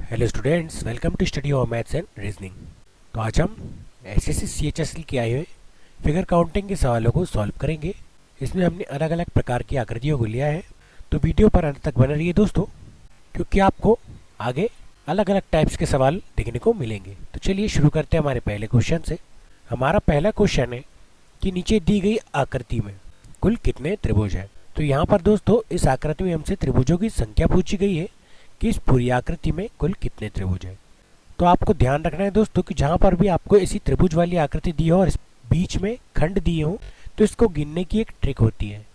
Hello students, welcome to study of maths and reasoning. तो आज हम एसएससी सीएचएसएल के आए हुए फिगर काउंटिंग के सवालों को सॉल्व करेंगे। इसमें हमने अलग अलग प्रकार की आकृतियों को लिया है, तो वीडियो पर अंत तक बने रहिए दोस्तों, क्योंकि आपको आगे अलग अलग टाइप्स के सवाल देखने को मिलेंगे। तो चलिए शुरू करते हैं हमारे पहले क्वेश्चन से। हमारा पहला क्वेश्चन है कि नीचे दी गई आकृति में कुल कितने त्रिभुज हैं। तो यहाँ पर दोस्तों इस आकृति में हमसे त्रिभुजों की संख्या पूछी गई है कि इस पूरी आकृति में कुल कितने त्रिभुज हैं। तो आपको ध्यान रखना है दोस्तों कि जहाँ पर भी आपको ऐसी त्रिभुज वाली आकृति दी हो और इस बीच में खंड दिए हो, तो इसको गिनने की एक ट्रिक होती है।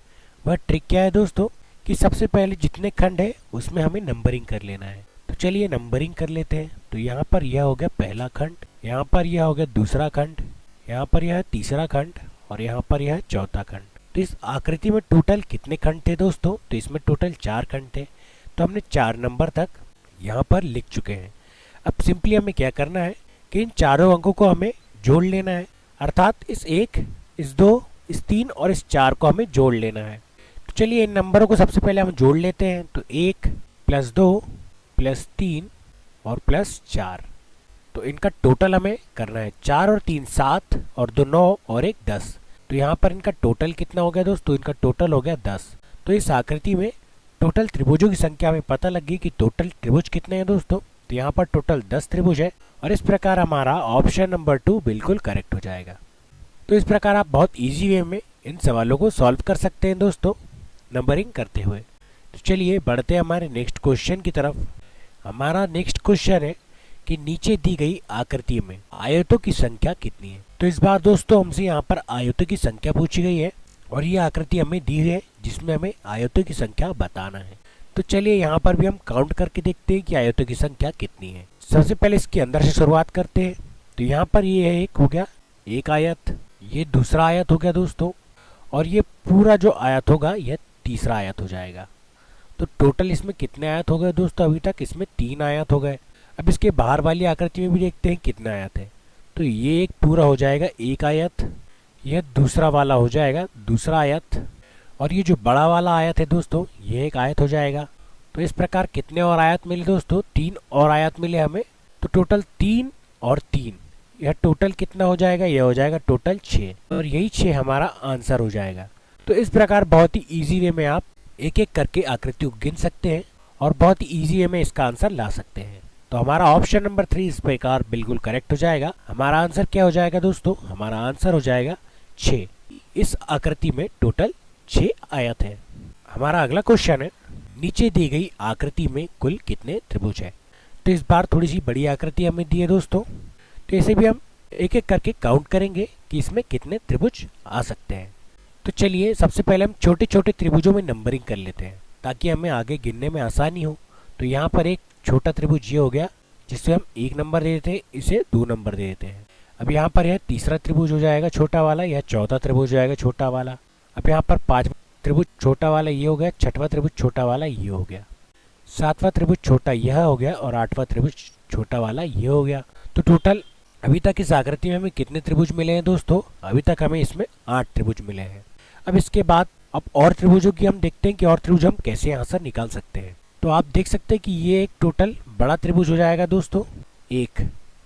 वह ट्रिक क्या है दोस्तों कि सबसे पहले जितने खंड है उसमें हमें नंबरिंग कर लेना है। तो चलिए नंबरिंग कर लेते हैं। तो यहाँ पर यह हो गया पहला खंड, यहाँ पर यह हो गया दूसरा खंड, यहाँ पर यह तीसरा खंड और यहाँ पर यह चौथा खंड। तो इस आकृति में टोटल कितने खंड थे दोस्तों? तो इसमें टोटल 4 खंड थे। तो हमने 4 नंबर तक यहाँ पर लिख चुके हैं। अब सिंपली हमें क्या करना है कि इन चारों अंकों को हमें जोड़ लेना है, अर्थात इस 1, इस 2, इस 3 और इस 4 को हमें जोड़ लेना है। तो चलिए इन नंबरों को सबसे पहले हम जोड़ लेते हैं। तो 1 + 2 + 3 और +4। तो इनका टोटल हमें करना है 4 और 3 7 और 2 9 और 1 10। तो यहाँ पर इनका टोटल कितना हो गया दोस्तों? इनका टोटल हो गया 10। तो इस आकृति में टोटल त्रिभुजों की संख्या हमें पता लग गई कि टोटल त्रिभुज कितने हैं दोस्तों। तो यहाँ पर टोटल 10 त्रिभुज है और इस प्रकार हमारा ऑप्शन नंबर 2 बिल्कुल करेक्ट हो जाएगा। तो इस प्रकार आप बहुत इजी वे में इन सवालों को सॉल्व कर सकते हैं दोस्तों, नंबरिंग करते हुए। तो चलिए बढ़ते हैं हमारे नेक्स्ट क्वेश्चन की तरफ। हमारा नेक्स्ट क्वेश्चन है कि नीचे दी गई आकृति में आयतों की संख्या कितनी है। तो इस बार दोस्तों हमसे यहाँ पर आयतों की संख्या पूछी गई है और ये आकृति हमें दी है जिसमें हमें आयतों की संख्या बताना है। तो चलिए यहाँ पर भी हम काउंट करके देखते हैं कि आयतों की संख्या कितनी है। सबसे पहले इसके अंदर से शुरुआत करते हैं। तो यहाँ पर ये एक हो गया एक आयत, ये दूसरा आयत हो गया दोस्तों, और ये पूरा जो आयत होगा यह तीसरा आयत हो जाएगा। तो टोटल इसमें कितने आयत हो गए दोस्तों? अभी तक इसमें 3 आयत हो गए। अब इसके बाहर वाली आकृति में भी देखते हैं कितना आयत है। तो ये एक पूरा हो जाएगा एक आयत, यह दूसरा वाला हो जाएगा दूसरा आयत, और ये जो बड़ा वाला आयत है दोस्तों ये एक आयत हो जाएगा। तो इस प्रकार कितने और आयत मिले दोस्तों? 3 और आयत मिले हमें। तो टोटल 3 और 3, यह टोटल कितना हो जाएगा? यह हो जाएगा टोटल 6, और यही 6 हमारा आंसर हो जाएगा। तो इस प्रकार बहुत ही ईजी वे में आप एक एक करके आकृति को गिन सकते हैं और बहुत ही ईजी वे में इसका आंसर ला सकते हैं। तो हमारा ऑप्शन नंबर 3 इस प्रकार बिल्कुल करेक्ट हो जाएगा। हमारा आंसर क्या हो जाएगा दोस्तों? हमारा आंसर हो जाएगा 6। इस आकृति में टोटल 6 आयत है। हमारा अगला क्वेश्चन है नीचे दी गई आकृति में कुल कितने त्रिभुज है। तो इस बार थोड़ी सी बड़ी आकृति हमें दी है दोस्तों, तो इसे भी हम एक एक करके काउंट करेंगे कि इसमें कितने त्रिभुज आ सकते हैं। तो चलिए सबसे पहले हम छोटे छोटे त्रिभुजों में नंबरिंग कर लेते हैं ताकि हमें आगे गिनने में आसानी हो। तो यहाँ पर एक छोटा त्रिभुज ये हो गया जिससे हम 1 नंबर दे देते हैं, इसे 2 नंबर दे देते हैं। अब यहाँ पर यह तीसरा त्रिभुज हो जाएगा छोटा वाला, यह चौथा त्रिभुज हो जाएगा छोटा वाला। अब यहाँ पर 5वां त्रिभुज छोटा वाला ये हो गया, 6वां त्रिभुज छोटा वाला ये हो गया, 7वां त्रिभुज छोटा यह हो गया और 8वां त्रिभुज छोटा वाला ये हो गया। तो टोटल अभी तक इस आकृति में हमें कितने त्रिभुज मिले हैं दोस्तों? अभी तक हमें इसमें 8 त्रिभुज मिले हैं। अब इसके बाद अब और त्रिभुजों की हम देखते हैं कि और त्रिभुज हम कैसे आंसर निकाल सकते हैं। तो आप देख सकते हैं कि ये एक टोटल बड़ा त्रिभुज हो जाएगा दोस्तों एक,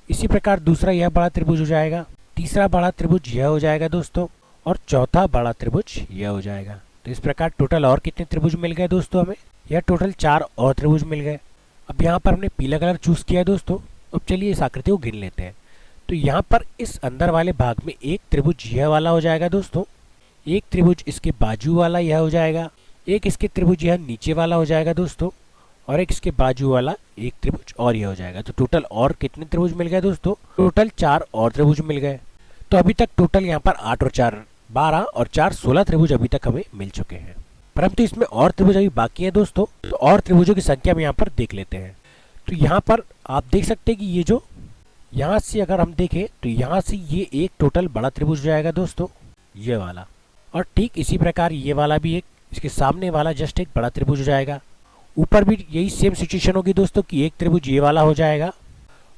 इसी प्रकार दूसरा यह बड़ा त्रिभुज हो जाएगा, तीसरा बड़ा त्रिभुज यह हो जाएगा दोस्तों, और चौथा बड़ा त्रिभुज यह हो जाएगा। तो इस प्रकार टोटल और कितने त्रिभुज मिल गए दोस्तों? हमें यह टोटल 4 और त्रिभुज मिल गए। अब यहाँ पर हमने पीला कलर चूज किया है दोस्तों। अब चलिए इस आकृति को गिन लेते हैं। तो यहाँ पर इस अंदर वाले भाग में एक त्रिभुज यह वाला हो जाएगा दोस्तों, एक त्रिभुज इसके बाजू वाला यह हो जाएगा, एक इसके त्रिभुज यह नीचे वाला हो जाएगा दोस्तों, और एक इसके बाजू वाला एक त्रिभुज और यह हो जाएगा। तो टोटल और कितने त्रिभुज मिल गए दोस्तों? टोटल 4 और त्रिभुज मिल गए। तो अभी तक टोटल यहाँ पर 8 और 4 12 और 4 16 त्रिभुज अभी तक हमें मिल चुके हैं, परंतु इसमें और त्रिभुज अभी बाकी है दोस्तों। तो और त्रिभुजों की संख्या हम यहाँ पर देख लेते हैं। तो यहाँ पर आप देख सकते हैं कि ये जो यहाँ से अगर हम देखें तो यहाँ से ये एक टोटल बड़ा त्रिभुज हो जाएगा दोस्तों ये वाला, और ठीक इसी प्रकार ये वाला भी एक, इसके सामने वाला जस्ट एक बड़ा त्रिभुज हो जाएगा। ऊपर भी यही सेम सिचुएशन होगी दोस्तों कि एक त्रिभुज ये वाला हो जाएगा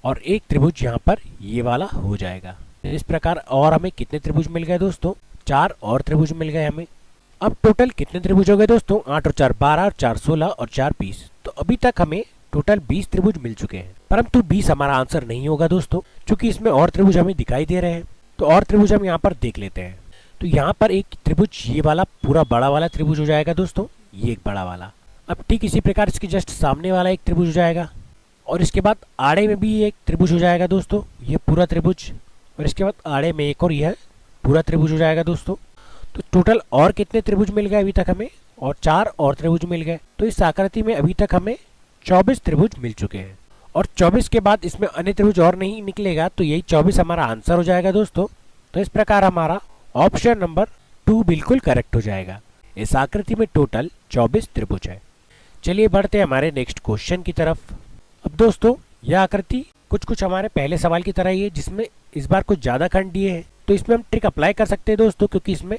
और एक त्रिभुज यहाँ पर ये वाला हो जाएगा। इस प्रकार और हमें कितने त्रिभुज मिल गए दोस्तों? 4 और त्रिभुज मिल गए हमें। अब टोटल कितने त्रिभुज हो गए दोस्तों? 8 और 4 12 और 4 16 और 4 20। तो अभी तक हमें टोटल 20 त्रिभुज मिल चुके हैं, परंतु 20 हमारा आंसर नहीं होगा दोस्तों, क्योंकि इसमें और त्रिभुज हमें दिखाई दे रहे हैं। तो और त्रिभुज हम यहाँ पर देख लेते हैं। तो यहाँ पर एक त्रिभुज ये वाला पूरा बड़ा वाला त्रिभुज हो जाएगा दोस्तों, ये एक बड़ा वाला। अब ठीक इसी प्रकार इसके जस्ट सामने वाला एक त्रिभुज हो जाएगा, और इसके बाद आड़े में भी एक त्रिभुज हो जाएगा दोस्तों, ये पूरा त्रिभुज, और इसके बाद आड़े में एक और यह पूरा त्रिभुज हो जाएगा दोस्तों। तो टोटल और कितने त्रिभुज मिल गए अभी तक हमें, और 4 और त्रिभुज मिल गए। तो इस आकृति में अभी तक हमें 24 त्रिभुज मिल चुके हैं, और 24 के बाद इसमें अन्य त्रिभुज और नहीं निकलेगा, तो यही 24 हमारा आंसर हो जाएगा दोस्तों। तो इस प्रकार हमारा ऑप्शन नंबर 2 बिल्कुल करेक्ट हो जाएगा। इस आकृति में टोटल 24 त्रिभुज है। चलिए बढ़ते हैं हमारे नेक्स्ट क्वेश्चन की तरफ। अब दोस्तों यह आकृति कुछ हमारे पहले सवाल की तरह ही है, जिसमें इस बार कुछ ज्यादा खंड दिए हैं। तो इसमें हम ट्रिक अप्लाई कर सकते हैं दोस्तों, क्योंकि इसमें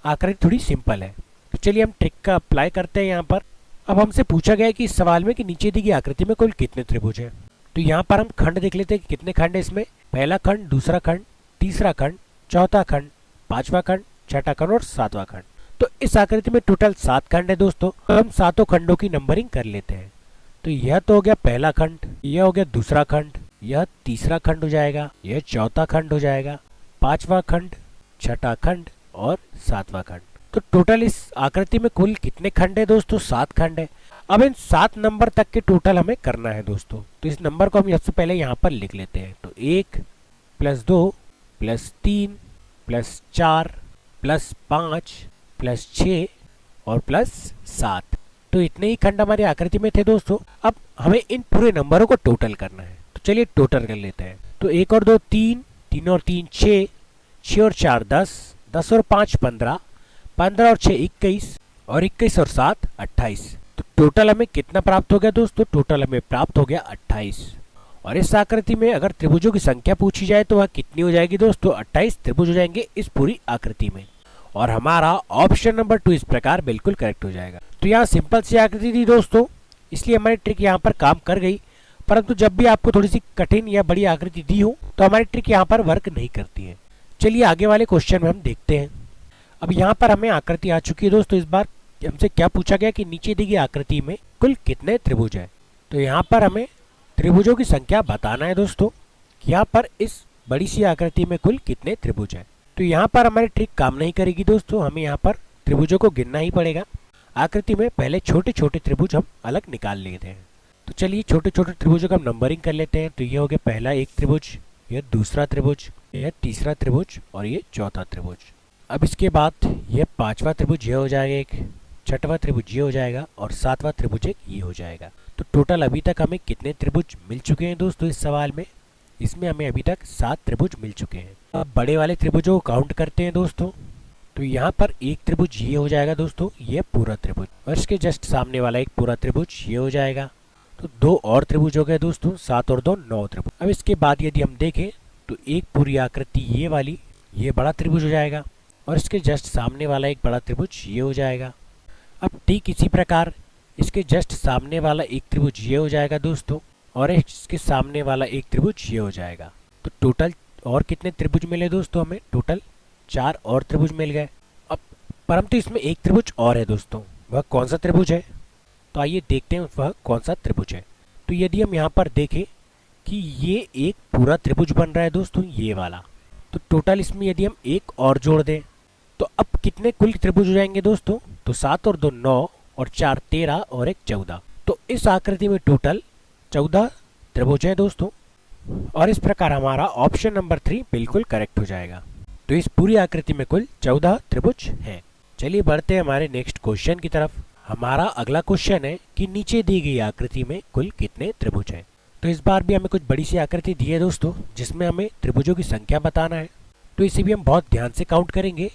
आकृति थोड़ी सिंपल है। तो चलिए हम ट्रिक का अप्लाई करते हैं यहाँ पर। अब हमसे पूछा गया है कि इस सवाल में कि नीचे दी गई आकृति में कुल कितने त्रिभुज हैं। तो यहाँ पर हम खंड देख लेते हैं कि कितने खंड है इसमें। पहला खंड, दूसरा खंड, तीसरा खंड, चौथा खंड, पांचवा खंड, छठा खंड और सातवां खंड। तो इस आकृति में टोटल 7 खंड है दोस्तों। तो हम सातों खंडों की नंबरिंग कर लेते हैं। तो यह तो हो गया पहला खंड, यह हो गया दूसरा खंड, यह तीसरा खंड हो जाएगा, यह चौथा खंड हो जाएगा, पांचवा खंड, छठा खंड और सातवां खंड। तो टोटल इस आकृति में कुल कितने खंड है दोस्तों? 7 खंड है। अब इन 7 नंबर तक के टोटल हमें करना है दोस्तों। तो इस नंबर को हम सबसे पहले यहाँ पर लिख लेते हैं। तो 1 + 2 + 3 + 4 + 5 + 6 और +7। तो इतने ही खंड हमारी आकृति में थे दोस्तों। अब हमें इन पूरे नंबरों को टोटल करना है। तो चलिए टोटल कर लेते हैं। तो 1 और 2 3, 3 और 3 6, 6 और 4 10, 10 और 5 15, 15 और 6 21 और 21 और 7 28। तो टोटल हमें कितना प्राप्त हो गया दोस्तों? टोटल हमें प्राप्त हो गया 28। और इस आकृति में अगर त्रिभुजों की संख्या पूछी जाए तो वह कितनी हो जाएगी दोस्तों? 28 त्रिभुज हो जाएंगे इस पूरी आकृति में। और हमारा ऑप्शन नंबर 2 इस प्रकार बिल्कुल करेक्ट हो जाएगा। तो यहाँ सिंपल सी आकृति थी दोस्तों, इसलिए हमारी ट्रिक यहाँ पर काम कर गई। परंतु जब भी आपको थोड़ी सी कठिन या बड़ी आकृति दी हो तो हमारी ट्रिक यहाँ पर वर्क नहीं करती है। चलिए आगे वाले क्वेश्चन में हम देखते हैं। अब यहाँ पर हमें आकृति आ चुकी है दोस्तों। इस बार हमसे क्या पूछा गया कि नीचे दी गई आकृति में कुल कितने त्रिभुज है। तो यहाँ पर हमें त्रिभुजों की संख्या बताना है दोस्तों, कि यहाँ पर इस बड़ी सी आकृति में कुल कितने त्रिभुज है। तो यहाँ पर हमारी ट्रिक काम नहीं करेगी दोस्तों, हमें यहाँ पर त्रिभुजों को गिनना ही पड़ेगा। आकृति में पहले छोटे छोटे त्रिभुज हम अलग निकाल लेते हैं। तो चलिए छोटे छोटे त्रिभुजों का हम नंबरिंग कर लेते हैं। तो ये हो गया पहला एक त्रिभुज, यह दूसरा त्रिभुज, यह तीसरा त्रिभुज और ये चौथा त्रिभुज। अब इसके बाद यह पांचवा त्रिभुज ये हो जाएगा एक, छठवां त्रिभुज ये हो जाएगा और सातवां त्रिभुज एक ये हो जाएगा। तो टोटल अभी तक हमें कितने त्रिभुज मिल चुके हैं दोस्तों इस सवाल में? इसमें हमें अभी तक 7 त्रिभुज मिल चुके हैं। अब बड़े वाले त्रिभुजों को काउंट करते हैं दोस्तों। तो यहाँ पर एक त्रिभुज ये हो जाएगा दोस्तों, ये पूरा त्रिभुज, और इसके जस्ट सामने वाला एक पूरा त्रिभुज ये हो जाएगा। तो 2 और त्रिभुज हो गए दोस्तों, 7 और 2 9 त्रिभुज। अब इसके बाद यदि हम देखें तो एक पूरी आकृति ये वाली, ये बड़ा त्रिभुज हो जाएगा, और इसके जस्ट सामने वाला एक बड़ा त्रिभुज ये हो जाएगा। अब ठीक इसी प्रकार इसके जस्ट सामने वाला एक त्रिभुज ये हो जाएगा दोस्तों, और इसके सामने वाला एक त्रिभुज ये हो जाएगा। तो टोटल और कितने त्रिभुज मिले दोस्तों? हमें टोटल 4 और त्रिभुज मिल गए। अब परंतु इसमें एक त्रिभुज और है दोस्तों, वह कौन सा त्रिभुज है? तो आइए देखते हैं वह कौन सा त्रिभुज है। तो यदि हम यहाँ पर देखें कि ये एक पूरा त्रिभुज बन रहा है दोस्तों, ये वाला, तो टोटल इसमें यदि हम एक और जोड़ दें तो अब कितने कुल त्रिभुज हो जाएंगे दोस्तों? तो 7 और 2 9 और 4 13 और 1 14। तो इस आकृति में टोटल 14 त्रिभुज हैं दोस्तों, और इस प्रकार हमारा ऑप्शन नंबर 3 बिल्कुल करेक्ट हो जाएगा। तो इस पूरी आकृति में कुल 14 त्रिभुज हैं। चलिए बढ़ते हैं हमारे नेक्स्ट क्वेश्चन की तरफ। हमारा अगला क्वेश्चन है कि नीचे दी गई आकृति में कुल कितने त्रिभुज हैं। तो इस बार भी हमें कुछ बड़ी सी आकृति दी है दोस्तों, जिसमें हमें त्रिभुजों की संख्या बताना है। तो इसे भी हम बहुत ध्यान से काउंट करेंगे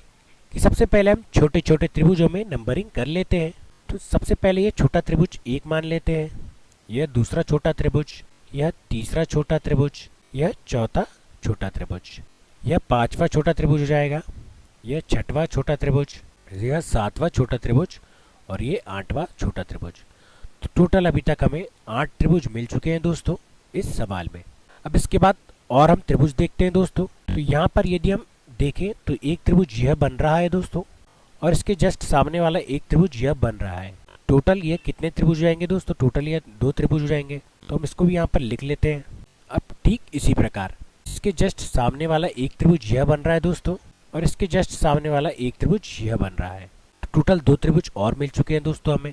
कि सबसे पहले हम छोटे छोटे त्रिभुजों में नंबरिंग कर लेते हैं। तो सबसे पहले ये छोटा त्रिभुज 1 मान लेते हैं, यह दूसरा छोटा त्रिभुज, यह तीसरा छोटा त्रिभुज, यह चौथा छोटा त्रिभुज, यह 5वां छोटा त्रिभुज हो जाएगा, यह 6वां छोटा त्रिभुज, यह 7वां छोटा त्रिभुज और ये 8वां छोटा त्रिभुज। तो टोटल अभी तक हमें 8 त्रिभुज मिल चुके हैं दोस्तों इस सवाल में। अब इसके बाद और हम त्रिभुज देखते हैं दोस्तों। तो यहाँ पर यदि हम देखें तो एक त्रिभुज यह बन रहा है दोस्तों, और इसके जस्ट सामने वाला एक त्रिभुज यह बन रहा है। टोटल ये कितने त्रिभुज हो जाएंगे दोस्तों? टोटल ये 2 त्रिभुज हो जाएंगे। तो हम इसको भी यहाँ पर लिख लेते हैं। अब ठीक इसी प्रकार इसके जस्ट सामने वाला एक त्रिभुज यह बन रहा है दोस्तों, और इसके जस्ट सामने वाला एक त्रिभुज यह बन रहा है। तो टोटल 2 त्रिभुज और मिल चुके हैं दोस्तों हमें।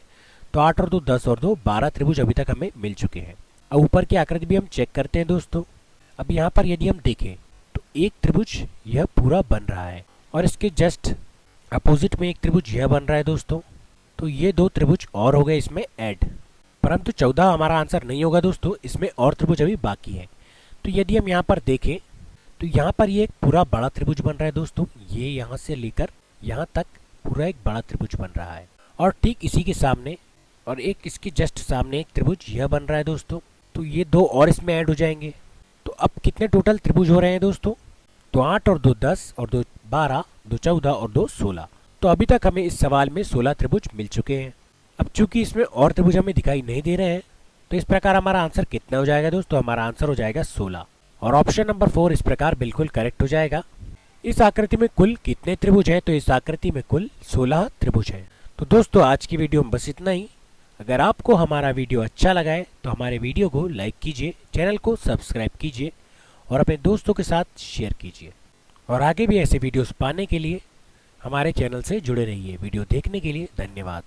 तो 8 और 2 10 और 2 12 त्रिभुज अभी तक हमें मिल चुके हैं। अब ऊपर की आकृति भी हम चेक करते हैं दोस्तों। अब यहाँ पर यदि हम देखें तो एक त्रिभुज यह पूरा बन रहा है, और इसके जस्ट अपोजिट में एक त्रिभुज यह बन रहा है दोस्तों। तो ये 2 त्रिभुज और हो गए इसमें ऐड। परंतु 14 हमारा आंसर नहीं होगा दोस्तों, इसमें और त्रिभुज अभी बाकी है। तो यदि हम यहाँ पर देखें तो यहाँ पर ये एक पूरा बड़ा त्रिभुज बन रहा है दोस्तों। ये यहाँ से लेकर यहाँ तक पूरा एक बड़ा त्रिभुज बन रहा है, और ठीक इसी के सामने और एक इसके जस्ट सामने एक त्रिभुज यह बन रहा है दोस्तों। तो ये 2 और इसमें ऐड हो जाएंगे। तो अब कितने टोटल त्रिभुज हो रहे हैं दोस्तों? तो 8 और 2 10 और 2 12, 2 14 और 2 16। तो अभी तक हमें इस सवाल में 16 त्रिभुज मिल चुके हैं। अब चूंकि इसमें और त्रिभुज हमें दिखाई नहीं दे रहे हैं, तो इस प्रकार हमारा आंसर कितना हो जाएगा दोस्तों? हमारा आंसर हो जाएगा 16, और ऑप्शन नंबर 4 इस प्रकार बिल्कुल करेक्ट हो जाएगा। इस आकृति में कुल कितने त्रिभुज हैं? तो इस आकृति में कुल 16 त्रिभुज हैं। तो दोस्तों आज की वीडियो में बस इतना ही। अगर आपको हमारा वीडियो अच्छा लगा है तो हमारे वीडियो को लाइक कीजिए, चैनल को सब्सक्राइब कीजिए और अपने दोस्तों के साथ शेयर कीजिए। और आगे भी ऐसे वीडियोस पाने के लिए हमारे चैनल से जुड़े रहिए। वीडियो देखने के लिए धन्यवाद।